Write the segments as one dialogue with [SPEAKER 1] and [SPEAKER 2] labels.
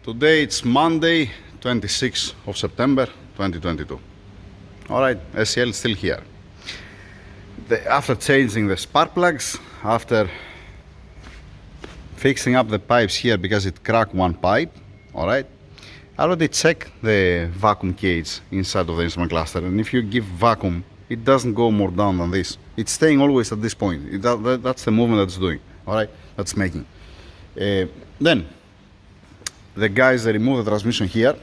[SPEAKER 1] Today it's Monday, 26th of September 2022. Alright, SEL is still here. After changing the spark plugs, after fixing up the pipes here because it cracked one pipe, alright, I already checked the vacuum cage inside of the instrument cluster, and if you give vacuum, it doesn't go more down than this. It's staying always at this point. That's the movement that's doing, alright, that's making. Then the guys, they remove the transmission here.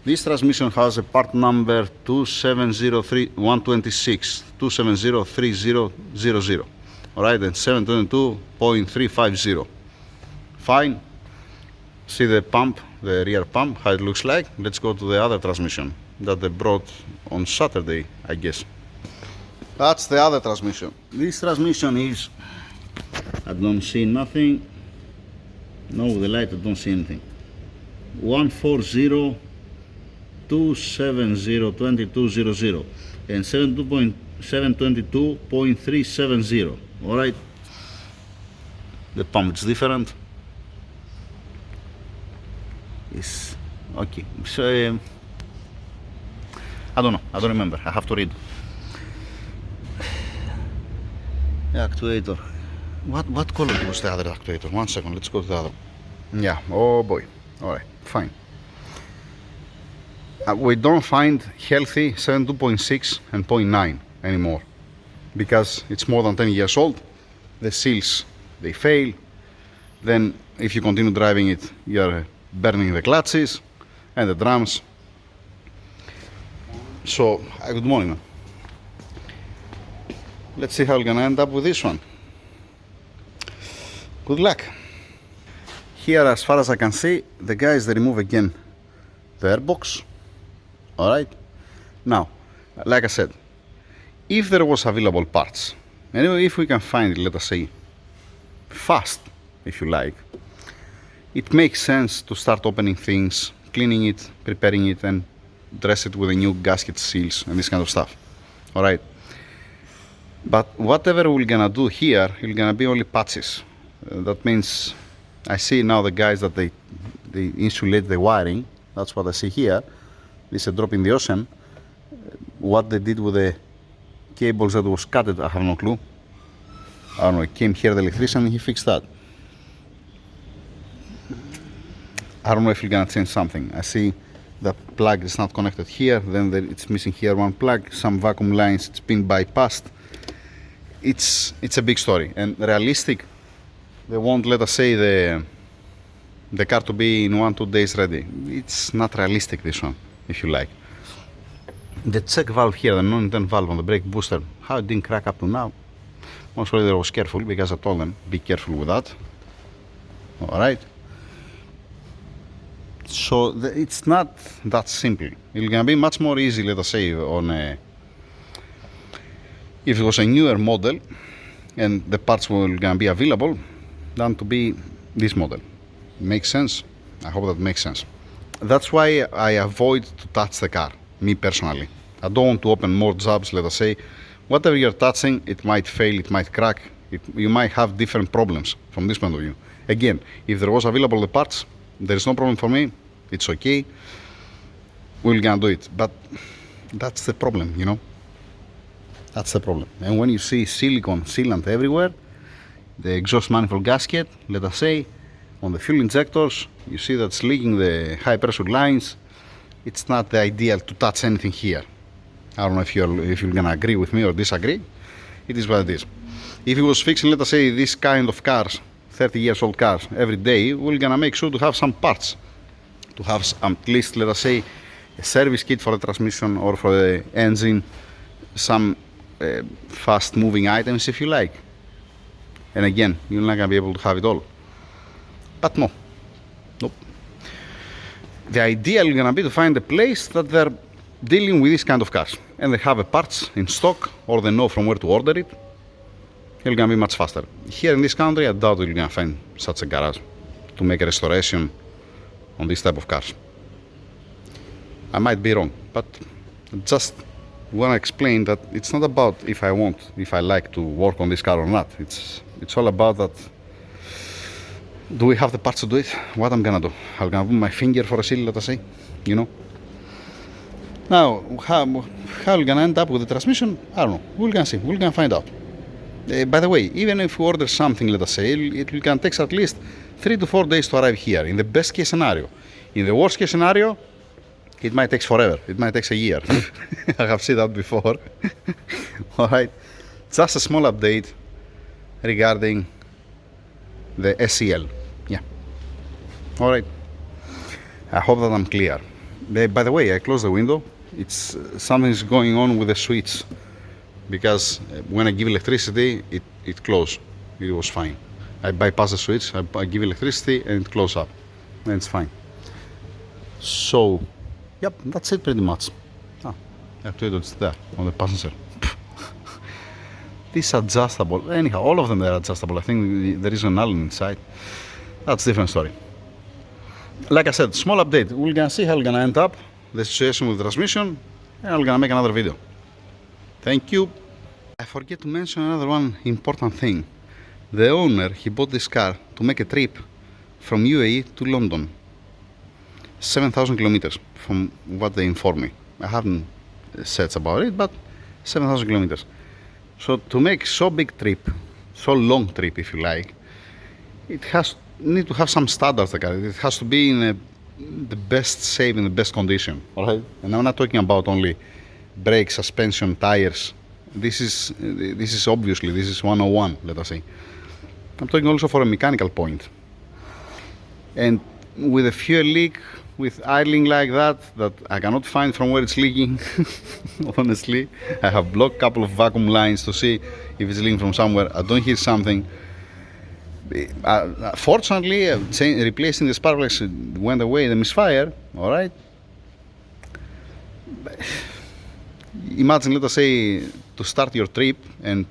[SPEAKER 1] This transmission has a part number 2703126, 2703000, alright, and 722.350. Fine. See the pump, the rear pump, how it looks like. Let's go to the other transmission that they brought on Saturday, I guess. That's the other transmission. This transmission is, I don't see nothing. No, with the light I don't see anything. 140-270-2200 and 722.370. Alright. The pump is different. It's okay. So I don't know. I don't remember. I have to read. The actuator. What color was the other actuator? 1 second. Let's go to the other. Yeah. Oh boy. All right. Fine. We don't find healthy 72.6 and 0.9 anymore because it's more than 10 years old. The seals, they fail. Then if you continue driving it, you're burning the clutches and the drums. So good morning. Let's see how we're gonna end up with this one. Good luck. Here, as far as I can see, the guys, they remove again the airbox. Alright. Now, like I said, if there was available parts, anyway, if we can find it, let us say fast, if you like, it makes sense to start opening things, cleaning it, preparing it, and dress it with a new gasket seals and this kind of stuff. Alright. But whatever we're gonna do here, it's gonna be only patches. That means I see now the guys that they insulate the wiring. That's what I see here. This is a drop in the ocean. What they did with the cables that was cut, I have no clue. I don't know, it came here, the electrician, and he fixed that. I don't know if you're gonna change something. I see the plug is not connected here, then it's missing here one plug, some vacuum lines, it's been bypassed. It's a big story, and realistic, they won't let us say the car to be in 1-2 days ready. It's not realistic, this one, if you like. The check valve here, the non-intent valve on the brake booster, how it didn't crack up to now. Most probably I was careful because I told them, be careful with that. Alright. So it's not that simple. It's gonna be much more easy, let us say, on a, if it was a newer model and the parts were gonna be available, than to be this model. Makes sense? I hope that makes sense. That's why I avoid to touch the car, me personally. I don't want to open more jobs, let us say. Whatever you're touching, it might fail, it might crack, you might have different problems from this point of view. Again, if there was available the parts, there is no problem for me, it's okay, we're gonna do it. But that's the problem, you know? That's the problem. And when you see silicone sealant everywhere, the exhaust manifold gasket, let us say, on the fuel injectors, you see that's leaking the high pressure lines. It's not the ideal to touch anything here. I don't know if you're gonna agree with me or disagree. It is what it is. If it was fixing, let us say, this kind of cars, 30 years old cars, every day, we're gonna make sure to have some parts, to have at least, let us say, a service kit for the transmission or for the engine, some fast moving items, if you like. And again, you're not gonna be able to have it all. But no, nope. The ideal is gonna be to find a place that they're dealing with this kind of cars and they have the parts in stock or they know from where to order it. It's gonna be much faster. Here in this country, I doubt you're gonna find such a garage to make a restoration on this type of cars. I might be wrong, but just want to explain that it's not about if I like to work on this car or not. It's all about that Do we have the parts to do it? What I'm gonna do? I'm gonna put my finger for a seal, let us say, you know. Now, how we're gonna end up with the transmission? I don't know. We're gonna see. We're gonna find out. By the way, even if we order something, let us say, it can take at least 3 to 4 days to arrive here. In the best case scenario. In the worst case scenario, it might take forever. It might take a year. I have seen that before. All right. Just a small update regarding the SEL. Yeah. All right. I hope that I'm clear. By the way, I closed the window. It's something's going on with the switch because when I give electricity, it closed. It was fine. I bypass the switch. I give electricity and it closes up, and it's fine. So, yep, that's it pretty much. Ah, actuators there on the passenger. This adjustable. Anyhow, all of them are adjustable. I think there is an Allen inside. That's a different story. Like I said, small update. We're gonna see how we're gonna end up the situation with the transmission, and I'm gonna make another video. Thank you. I forget to mention another one important thing. The owner, he bought this car to make a trip from UAE to London. 7,000 kilometers from what they informed me. I haven't said about it, but 7,000 kilometers. So to make so big trip, so long trip if you like, it need to have some standards. It has to be in the best shape, in the best condition. All right? And I'm not talking about only brakes, suspension, tires. This is obviously, this is 101, let us say. I'm talking also for a mechanical point. And with a fuel leak, with idling like that I cannot find from where it's leaking, honestly. I have blocked a couple of vacuum lines to see if it's leaking from somewhere. I don't hear something. Fortunately, replacing the spark plugs went away, the misfire, all right. Imagine, let us say, to start your trip and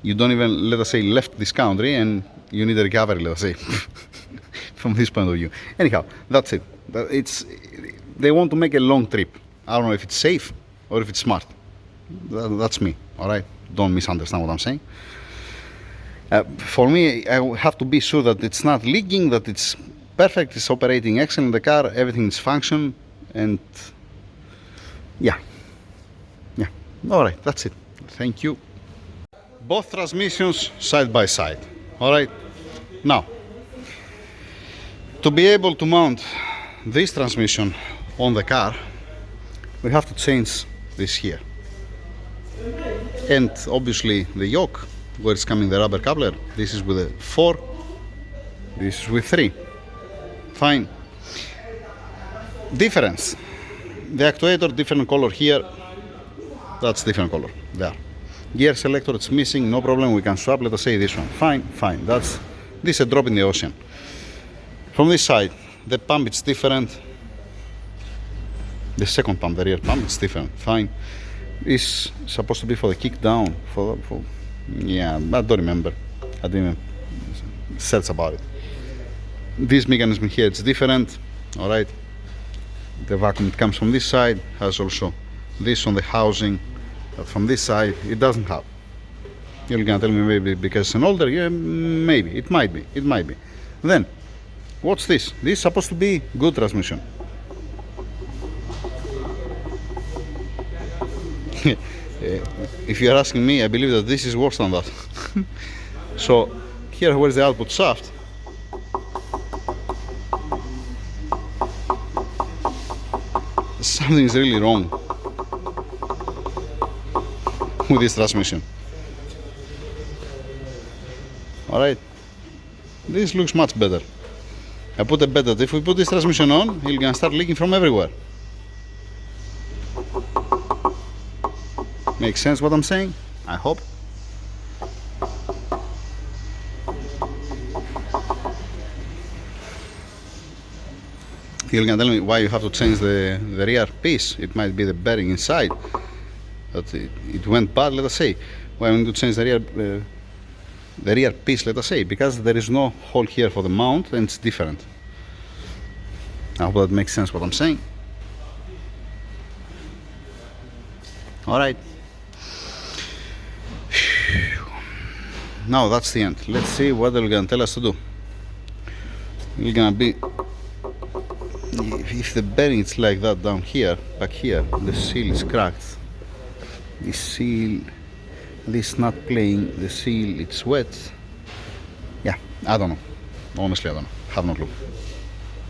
[SPEAKER 1] you don't even, let us say, left this country and you need a recovery, let us say, from this point of view. Anyhow, that's it. They want to make a long trip. I don't know if it's safe or if it's smart. That's me, all right? Don't misunderstand what I'm saying. For me, I have to be sure that it's not leaking, that it's perfect, it's operating excellent, the car, everything is function, and yeah. All right, that's it. Thank you. Both transmissions side by side. All right. Now, to be able to mount this transmission on the car, we have to change this here. And obviously the yoke, where it's coming the rubber coupler, this is with a 4, this is with 3. Fine. Difference. The actuator, different color here. That's different color. There. Gear selector, it's missing, no problem, we can swap, let us say this one. Fine. This is a drop in the ocean. From this side, the pump is different. The second pump, the rear pump, it's different. Fine. It's supposed to be for the kick down. Yeah, I don't remember. I didn't search about it. This mechanism here, it's different. All right. The vacuum, it comes from this side, has also this on the housing. From this side, it doesn't have. You're gonna tell me maybe because it's an older, yeah, maybe, it might be. Then, what's this? This is supposed to be good transmission. If you're asking me, I believe that this is worse than that. So, here where's the output shaft? Something is really wrong with this transmission. Alright, this looks much better. I put a bet that if we put this transmission on, it's gonna start leaking from everywhere. Makes sense what I'm saying? I hope. You're gonna tell me why you have to change the rear piece. It might be the bearing inside that it went bad, let us say. Why we need to change the rear piece, let us say, because there is no hole here for the mount and it's different. I hope that makes sense what I'm saying. Alright. Now that's the end. Let's see what they're gonna tell us to do. It's gonna be, if the bearing is like that down here, back here, the seal is cracked. The seal, this not playing, the seal, it's wet. Yeah, I don't know. Honestly, I don't know. Have no clue.